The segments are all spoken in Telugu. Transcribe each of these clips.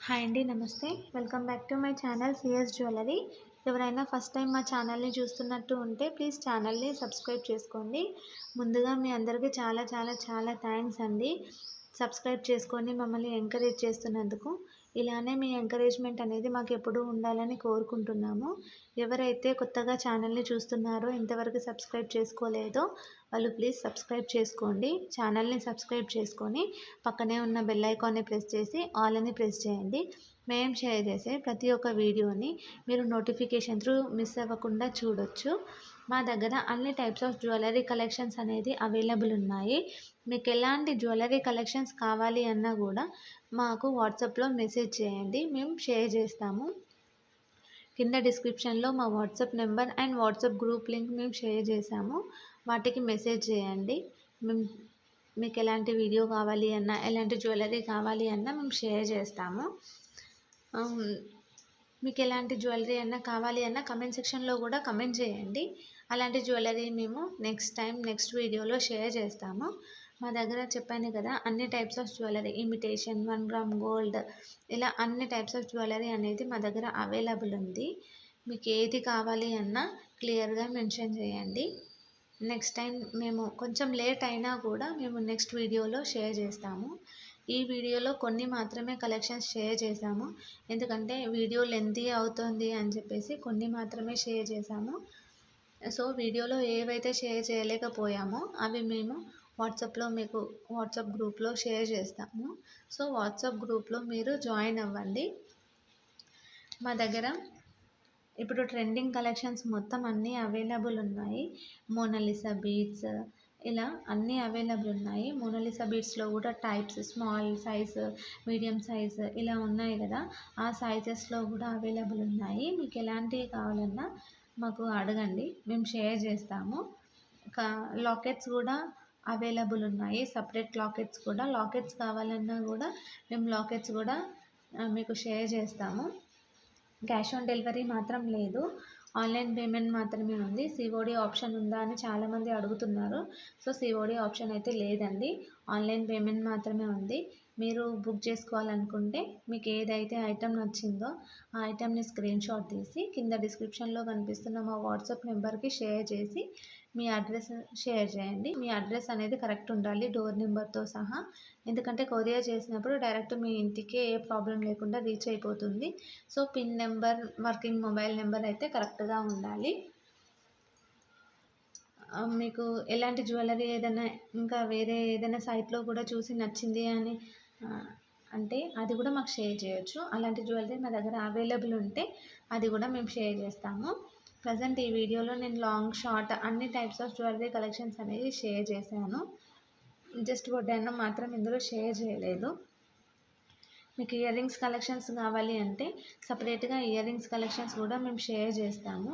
హాయ్ అండి, నమస్తే. Welcome back to my channel CS jewellery. ఎవరైనా ఫస్ట్ టైం మా ఛానల్ని చూస్తున్నట్టు ఉంటే ప్లీజ్ ఛానల్ని సబ్స్క్రైబ్ చేసుకోండి. ముందుగా మీ అందరికీ చాలా చాలా చాలా థ్యాంక్స్ అండి. సబ్స్క్రైబ్ చేసుకొని మమ్మల్ని ఎంకరేజ్ చేస్తున్నందుకు. ఇలానే మీ ఎంకరేజ్మెంట్ అనేది మాకు ఎప్పుడూ ఉండాలని కోరుకుంటున్నాము. ఎవరైతే కొత్తగా ఛానల్ని చూస్తున్నారో, ఇంతవరకు సబ్స్క్రైబ్ చేసుకోలేదో వాళ్ళు ప్లీజ్ సబ్స్క్రైబ్ చేసుకోండి. ఛానల్ని సబ్స్క్రైబ్ చేసుకొని పక్కనే ఉన్న బెల్ ఐకాన్ని ప్రెస్ చేసి ఆల్ అని ప్రెస్ చేయండి. మేము షేర్ చేసే ప్రతి ఒక్క వీడియోని మీరు నోటిఫికేషన్ త్రూ మిస్ అవ్వకుండా చూడొచ్చు. మా దగ్గర అన్ని టైప్స్ ఆఫ్ జ్యువెలరీ కలెక్షన్స్ అనేది అవైలబుల్ ఉన్నాయి. మీకు ఎలాంటి జ్యువెలరీ కలెక్షన్స్ కావాలి అన్నా కూడా మాకు వాట్సాప్లో మెసేజ్ చేయండి, మేము షేర్ చేస్తాము. కింద డిస్క్రిప్షన్లో మా WhatsApp number and WhatsApp group link మేము షేర్ చేసాము. వాటికి మెసేజ్ చేయండి. మేము మీకు ఎలాంటి వీడియో కావాలి అన్నా, ఎలాంటి జ్యువెలరీ కావాలి అన్నా మేము షేర్ చేస్తాము. మీకు ఎలాంటి జ్యువెలరీ అన్నా కావాలి అన్నా కమెంట్ సెక్షన్లో కూడా కమెంట్ చేయండి. అలాంటి జ్యువెలరీ మేము నెక్స్ట్ వీడియోలో షేర్ చేస్తాము. మా దగ్గర చెప్పాను కదా, అన్ని types of jewellery, imitation, 1 gram gold, ఇలా అన్ని టైప్స్ ఆఫ్ జ్యువెలరీ అనేది మా దగ్గర అవైలబుల్ ఉంది. మీకు ఏది కావాలి అన్నా క్లియర్గా మెన్షన్ చేయండి. నెక్స్ట్ టైం మేము కొంచెం లేట్ అయినా కూడా మేము నెక్స్ట్ వీడియోలో షేర్ చేస్తాము. ఈ వీడియోలో కొన్ని మాత్రమే కలెక్షన్స్ షేర్ చేశాము, ఎందుకంటే వీడియో లెంతీ అవుతుంది అని చెప్పేసి కొన్ని మాత్రమే షేర్ చేశాము. సో వీడియోలో ఏవైతే షేర్ చేయలేకపోయామో అవి మేము వాట్సాప్లో మీకు వాట్సాప్ గ్రూప్లో షేర్ చేస్తాము. సో వాట్సాప్ గ్రూప్లో మీరు జాయిన్ అవ్వండి. మా దగ్గర ఇప్పుడు ట్రెండింగ్ కలెక్షన్స్ మొత్తం అన్నీ అవైలబుల్ ఉన్నాయి. మోనాలిసా బీడ్స్, ఇలా అన్నీ అవైలబుల్ ఉన్నాయి. మోనాలిసా బీడ్స్లో కూడా types, small size, medium size ఇలా ఉన్నాయి కదా, ఆ సైజెస్లో కూడా అవైలబుల్ ఉన్నాయి. మీకు ఎలాంటివి కావాలన్నా మాకు అడగండి, మేము షేర్ చేస్తాము. లాకెట్స్ కూడా అవైలబుల్ ఉన్నాయి. సపరేట్ లాకెట్స్ కావాలన్నా కూడా మేము లాకెట్స్ కూడా మీకు షేర్ చేస్తాము. క్యాష్ ఆన్ డెలివరీ మాత్రం లేదు, ఆన్లైన్ పేమెంట్ మాత్రమే ఉంది. సిఓడి ఆప్షన్ ఉందా అని చాలామంది అడుగుతున్నారు. సో సిఓడి ఆప్షన్ అయితే లేదండి, ఆన్లైన్ పేమెంట్ మాత్రమే ఉంది. మీరు బుక్ చేసుకోవాలనుకుంటే మీకు ఏదైతే ఐటెం నచ్చిందో ఆ ఐటెంని స్క్రీన్ షాట్ తీసి కింద డిస్క్రిప్షన్లో కనిపిస్తున్న మా వాట్సాప్ నెంబర్కి షేర్ చేసి మీ అడ్రస్ షేర్ చేయండి. మీ అడ్రస్ అనేది కరెక్ట్ ఉండాలి, డోర్ నెంబర్తో సహా. ఎందుకంటే కొరియర్ చేసినప్పుడు డైరెక్ట్ మీ ఇంటికే ఏ ప్రాబ్లం లేకుండా రీచ్ అయిపోతుంది. So pin number, working mobile number అయితే కరెక్ట్గా ఉండాలి. మీకు ఎలాంటి జ్యువెలరీ ఏదైనా ఇంకా వేరే ఏదైనా సైట్లో కూడా చూసి నచ్చింది అని అంటే అది కూడా మాకు షేర్ చేయొచ్చు. అలాంటి జ్యువెలరీ మా దగ్గర అవైలబుల్ ఉంటే అది కూడా మేము షేర్ చేస్తాము. ప్రజెంట్ ఈ వీడియోలో నేను లాంగ్, షార్ట్ అన్ని టైప్స్ ఆఫ్ జ్యువెలరీ కలెక్షన్స్ అనేది షేర్ చేశాను. జస్ట్ వడ్డానం మాత్రం ఇందులో షేర్ చేయలేదు. మీకు ఇయర్ రింగ్స్ కలెక్షన్స్ కావాలి అంటే సపరేట్గా ఇయర్ రింగ్స్ కలెక్షన్స్ కూడా మేము షేర్ చేస్తాము.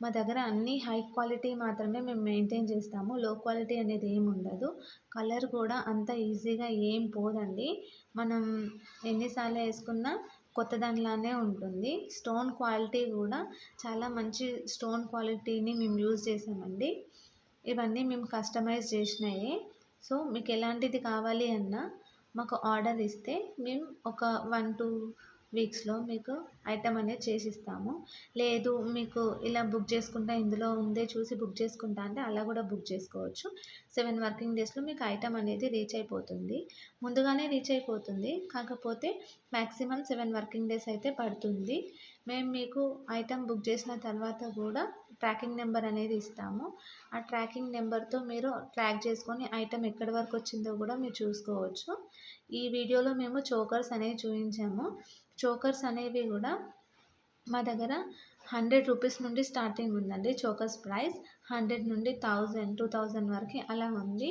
మా దగ్గర అన్నీ హై క్వాలిటీ మాత్రమే మేము మెయింటైన్ చేస్తాము, లో క్వాలిటీ అనేది ఏమి ఉండదు. కలర్ కూడా అంత ఈజీగా ఏం పోదండి, మనం ఎన్నిసార్లు వేసుకున్నా కొత్త దానిలానే ఉంటుంది. స్టోన్ క్వాలిటీ కూడా చాలా మంచి స్టోన్ క్వాలిటీని మేము యూజ్ చేసామండి. ఇవన్నీ మేము కస్టమైజ్ చేసినాయి. సో మీకు ఎలాంటిది కావాలి అన్నా మాకు ఆర్డర్ ఇస్తే మేము ఒక 1-2 వీక్స్లో మీకు ఐటమ్ అనేది చేసిస్తాము. లేదు మీకు ఇలా బుక్ చేసుకుంటా, ఇందులో ఉందే చూసి బుక్ చేసుకుంటా అంటే అలా కూడా బుక్ చేసుకోవచ్చు. 7 వర్కింగ్ డేస్లో మీకు ఐటమ్ అనేది రీచ్ అయిపోతుంది. ముందుగానే రీచ్ అయిపోతుంది, కాకపోతే మ్యాక్సిమం 7 వర్కింగ్ డేస్ అయితే పడుతుంది. మేము మీకు ఐటమ్ బుక్ చేసిన తర్వాత కూడా ట్రాకింగ్ నెంబర్ అనేది ఇస్తాము. ఆ ట్రాకింగ్ నెంబర్తో మీరు ట్రాక్ చేసుకొని ఐటమ్ ఎక్కడి వరకు వచ్చిందో కూడా మీరు చూసుకోవచ్చు. ఈ వీడియోలో మేము చోకర్స్ అనేవి చూపించాము. చోకర్స్ అనేవి కూడా మా దగ్గర 100 రూపీస్ నుండి స్టార్టింగ్ ఉందండి. చోకర్స్ ప్రైస్ 100 నుండి 1000, 2000 వరకు అలా ఉంది.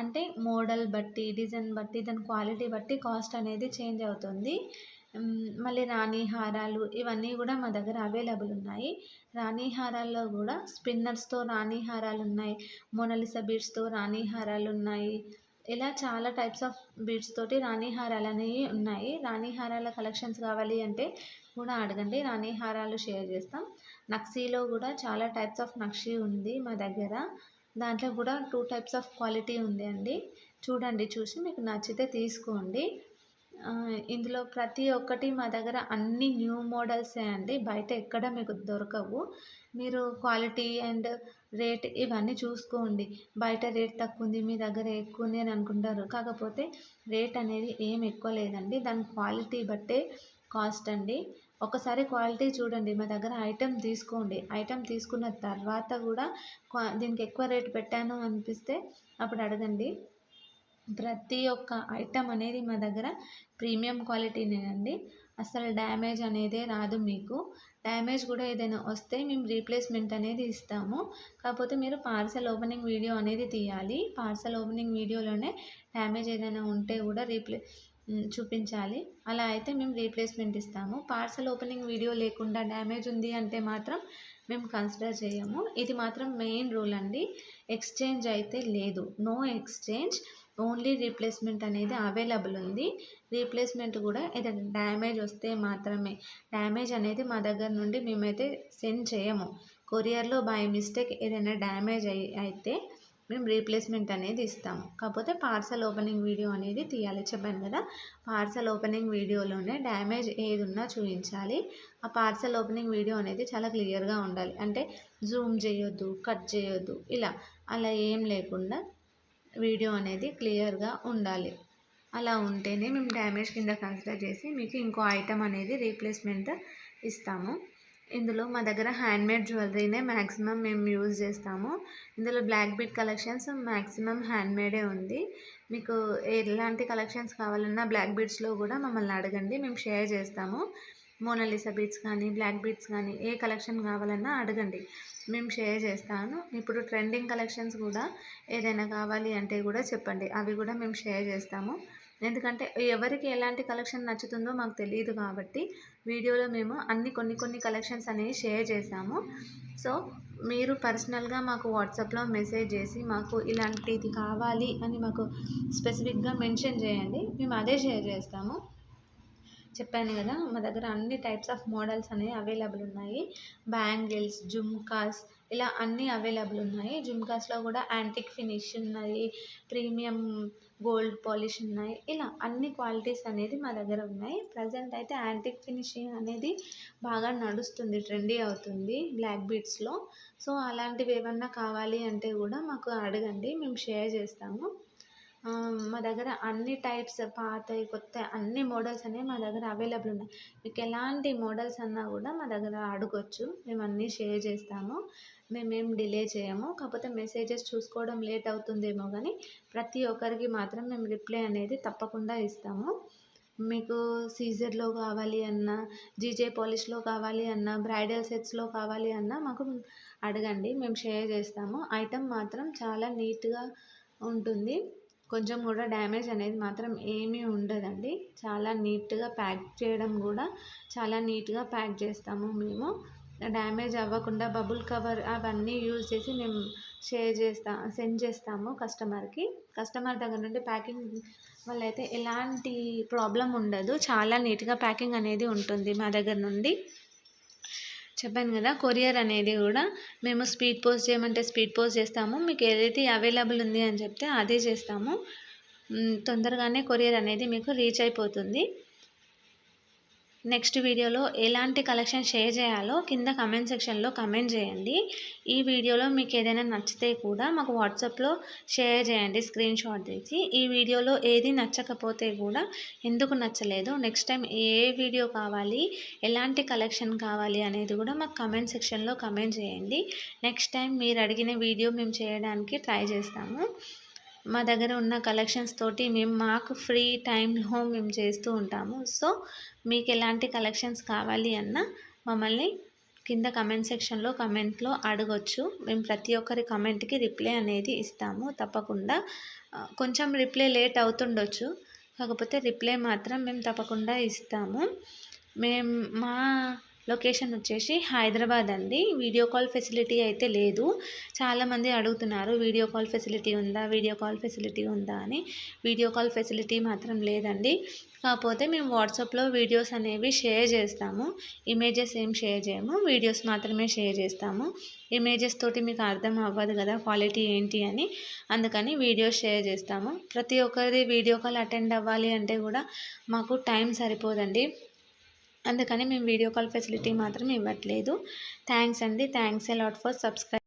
అంటే మోడల్ బట్టి, డిజైన్ బట్టి, దాని క్వాలిటీ బట్టి కాస్ట్ అనేది చేంజ్ అవుతుంది. మళ్ళీ రాణి హారాలు ఇవన్నీ కూడా మా దగ్గర అవైలబుల్ ఉన్నాయి. రాణి హారాల్లో కూడా స్పిన్నర్స్తో రాణి హారాలు ఉన్నాయి, మోనాలిసా బీడ్స్తో రాణి హారాలు ఉన్నాయి. ఇలా చాలా టైప్స్ ఆఫ్ బీడ్స్ తోటి రాణి హారాలు అనేవి ఉన్నాయి. రాణి హారాల కలెక్షన్స్ కావాలి అంటే కూడా అడగండి, రాణి హారాలు షేర్ చేస్తాం. నక్షీలో కూడా చాలా టైప్స్ ఆఫ్ నక్షీ ఉంది మా దగ్గర. దాంట్లో కూడా 2 టైప్స్ ఆఫ్ క్వాలిటీ ఉంది అండి. చూడండి, చూసి మీకు నచ్చితే తీసుకోండి. ఇందులో ప్రతి ఒక్కటి మా దగ్గర అన్ని న్యూ మోడల్సే అండి. బయట ఎక్కడ మీకు దొరకవు. మీరు క్వాలిటీ అండ్ రేట్ ఇవన్నీ చూసుకోండి. బయట రేట్ తక్కువుంది, మీ దగ్గర ఎక్కువుంది అని అనుకుంటారు. కాకపోతే రేట్ అనేది ఏం ఎక్కువ లేదండి. దాని క్వాలిటీ బట్టే కాస్ట్ అండి. ఒకసారి క్వాలిటీ చూడండి. మా దగ్గర ఐటెమ్ తీసుకోండి. ఐటెమ్ తీసుకున్న తర్వాత కూడా దీనికి ఎక్కువ రేట్ పెట్టాను అనిపిస్తే అప్పుడు అడగండి. ప్రతి ఒక్క ఐటెం అనేది మా దగ్గర ప్రీమియం క్వాలిటీనేనండి. అస్సలు డ్యామేజ్ అనేదే రాదు మీకు. డ్యామేజ్ కూడా ఏదైనా వస్తే మేము రీప్లేస్మెంట్ అనేది ఇస్తాము. కాకపోతే మీరు పార్సెల్ ఓపెనింగ్ వీడియో అనేది తీయాలి. పార్సెల్ ఓపెనింగ్ వీడియోలోనే డ్యామేజ్ ఏదైనా ఉంటే కూడా చూపించాలి. అలా అయితే మేము రీప్లేస్మెంట్ ఇస్తాము. పార్సెల్ ఓపెనింగ్ వీడియో లేకుండా డ్యామేజ్ ఉంది అంటే మాత్రం మేము కన్సిడర్ చేయము. ఇది మాత్రం మెయిన్ రూల్ అండి. ఎక్స్చేంజ్ అయితే లేదు. నో ఎక్స్చేంజ్, ఓన్లీ రీప్లేస్మెంట్ అనేది అవైలబుల్ ఉంది. రీప్లేస్మెంట్ కూడా ఏదైనా డ్యామేజ్ వస్తే మాత్రమే. డ్యామేజ్ అనేది మా దగ్గర నుండి మేమైతే సెండ్ చేయము. కొరియర్లో బై మిస్టేక్ ఏదైనా డ్యామేజ్ అయితే మేము రీప్లేస్మెంట్ అనేది ఇస్తాము. కాకపోతే పార్సెల్ ఓపెనింగ్ వీడియో అనేది తీయాలి. చెప్పాను కదా, పార్సెల్ ఓపెనింగ్ వీడియోలోనే డ్యామేజ్ ఏది ఉన్నా చూపించాలి. ఆ పార్సెల్ ఓపెనింగ్ వీడియో అనేది చాలా క్లియర్గా ఉండాలి. అంటే జూమ్ చేయొద్దు, కట్ చేయొద్దు, అలా ఏం లేకుండా వీడియో అనేది క్లియర్గా ఉండాలి. అలా ఉంటేనే మేము డ్యామేజ్ కింద కన్సిడర్ చేసి మీకు ఇంకో ఐటెం అనేది రీప్లేస్మెంట్ ఇస్తాము. ఇందులో మా దగ్గర హ్యాండ్మేడ్ జ్యువెలరీనే మ్యాక్సిమం మేము యూజ్ చేస్తాము. ఇందులో బ్లాక్ బీడ్ కలెక్షన్స్ మ్యాక్సిమం హ్యాండ్మేడే ఉంది. మీకు ఎలాంటి కలెక్షన్స్ కావాలన్నా బ్లాక్ బీడ్స్లో కూడా మమ్మల్ని అడగండి, మేము షేర్ చేస్తాము. మోనాలిసా బీడ్స్ కానీ బ్లాక్ బీడ్స్ కానీ ఏ కలెక్షన్ కావాలన్నా అడగండి, మేము షేర్ చేస్తాను. ఇప్పుడు ట్రెండింగ్ కలెక్షన్స్ కూడా ఏదైనా కావాలి అంటే కూడా చెప్పండి, అవి కూడా మేము షేర్ చేస్తాము. ఎందుకంటే ఎవరికి ఎలాంటి కలెక్షన్ నచ్చుతుందో మాకు తెలియదు కాబట్టి వీడియోలో మేము కొన్ని కలెక్షన్స్ అనేవి షేర్ చేసాము. సో మీరు పర్సనల్గా మాకు వాట్సాప్లో మెసేజ్ చేసి మాకు ఇలాంటిది కావాలి అని మాకు స్పెసిఫిక్గా మెన్షన్ చేయండి, మేము అదే షేర్ చేస్తాము. చెప్పాను కదా, మా దగ్గర అన్ని టైప్స్ ఆఫ్ మోడల్స్ అనేవి అవైలబుల్ ఉన్నాయి. బ్యాంగిల్స్, జుమ్కాస్ ఇలా అన్నీ అవైలబుల్ ఉన్నాయి. జుమ్కాస్లో కూడా యాంటిక్ ఫినిష్ ఉన్నాయి, ప్రీమియం గోల్డ్ పాలిష్ ఉన్నాయి. ఇలా అన్ని క్వాలిటీస్ అనేది మా దగ్గర ఉన్నాయి. ప్రజెంట్ అయితే యాంటిక్ ఫినిషింగ్ అనేది బాగా నడుస్తుంది, ట్రెండీ అవుతుంది బ్లాక్ బీడ్స్లో. సో అలాంటివి ఏమన్నా కావాలి అంటే కూడా మాకు అడగండి, మేము షేర్ చేస్తాము. మా దగ్గర అన్ని టైప్స్ పాతవి కొత్తవి అన్ని మోడల్స్ అనేవి మా దగ్గర అవైలబుల్ ఉన్నాయి. మీకు ఎలాంటి మోడల్స్ అన్నా కూడా మా దగ్గర అడగొచ్చు, మేము అన్నీ షేర్ చేస్తాము. మేమేం డిలే చేయము. కాకపోతే మెసేజెస్ చూసుకోవడం లేట్ అవుతుందేమో కానీ ప్రతి ఒక్కరికి మాత్రం మేము రిప్లై అనేది తప్పకుండా ఇస్తాము. మీకు సీజర్లో కావాలి అన్నా, జీజే పాలిష్లో కావాలి అన్నా, బ్రైడల్ సెట్స్లో కావాలి అన్నా మాకు అడగండి, మేము షేర్ చేస్తాము. ఐటెం మాత్రం చాలా నీట్గా ఉంటుంది. కొంచెం కూడా డ్యామేజ్ అనేది మాత్రం ఏమీ ఉండదండి. చాలా నీట్గా ప్యాక్ చేయడం కూడా చాలా నీట్గా ప్యాక్ చేస్తాము మేము. డ్యామేజ్ అవ్వకుండా బబుల్ కవర్ అవన్నీ యూజ్ చేసి మేము సెండ్ చేస్తాము కస్టమర్కి. కస్టమర్ దగ్గర నుండి ప్యాకింగ్ వల్ల అయితే ఎలాంటి ప్రాబ్లం ఉండదు. చాలా నీట్గా ప్యాకింగ్ అనేది ఉంటుంది మా దగ్గర నుండి. చెప్పాను కదా, కొరియర్ అనేది కూడా మేము స్పీడ్ పోస్ట్ చేయమంటే స్పీడ్ పోస్ట్ చేస్తాము. మీకు ఏదైతే అవైలబుల్ ఉంది అని చెప్తే అదే చేస్తాము. తొందరగానే కొరియర్ అనేది మీకు రీచ్ అయిపోతుంది. నెక్స్ట్ వీడియోలో ఎలాంటి కలెక్షన్ షేర్ చేయాలో కింద కమెంట్ సెక్షన్లో కమెంట్ చేయండి. ఈ వీడియోలో మీకు ఏదైనా నచ్చితే కూడా మాకు వాట్సాప్లో షేర్ చేయండి స్క్రీన్ షాట్ తీసి. ఈ వీడియోలో ఏది నచ్చకపోతే కూడా ఎందుకు నచ్చలేదు, నెక్స్ట్ టైం ఏ వీడియో కావాలి, ఎలాంటి కలెక్షన్ కావాలి అనేది కూడా మాకు కమెంట్ సెక్షన్లో కమెంట్ చేయండి. నెక్స్ట్ టైం మీరు అడిగిన వీడియో మేము చేయడానికి ట్రై చేస్తాము. మా దగ్గర ఉన్న కలెక్షన్స్ తోటి మాకు ఫ్రీ టైంలో మేము చేస్తూ ఉంటాము. సో మీకు ఎలాంటి కలెక్షన్స్ కావాలి అన్నా మమ్మల్ని కింద కమెంట్ సెక్షన్లో కమెంట్లో అడగొచ్చు. మేము ప్రతి ఒక్కరి కమెంట్కి రిప్లై అనేది ఇస్తాము తప్పకుండా. కొంచెం రిప్లై లేట్ అవుతుండొచ్చు, కాకపోతే రిప్లై మాత్రం మేము తప్పకుండా ఇస్తాము. మా లొకేషన్ వచ్చేసి హైదరాబాద్ అండి. వీడియో కాల్ ఫెసిలిటీ అయితే లేదు. చాలామంది అడుగుతున్నారు వీడియో కాల్ ఫెసిలిటీ ఉందా అని. వీడియో కాల్ ఫెసిలిటీ మాత్రం లేదండి. కాకపోతే మేము వాట్సాప్లో వీడియోస్ అనేవి షేర్ చేస్తాము. ఇమేజెస్ ఏం షేర్ చేయము, వీడియోస్ మాత్రమే షేర్ చేస్తాము. ఇమేజెస్ తోటి మీకు అర్థం అవ్వదు కదా క్వాలిటీ ఏంటి అని, అందుకని వీడియోస్ షేర్ చేస్తాము. ప్రతి ఒక్కరిది వీడియో కాల్ అటెండ్ అవ్వాలి అంటే కూడా మాకు టైం సరిపోదండి. అందుకని మేము వీడియో కాల్ ఫెసిలిటీ మాత్రం ఇవ్వట్లేదు. థ్యాంక్స్ అండి. Thanks a lot for subscribe.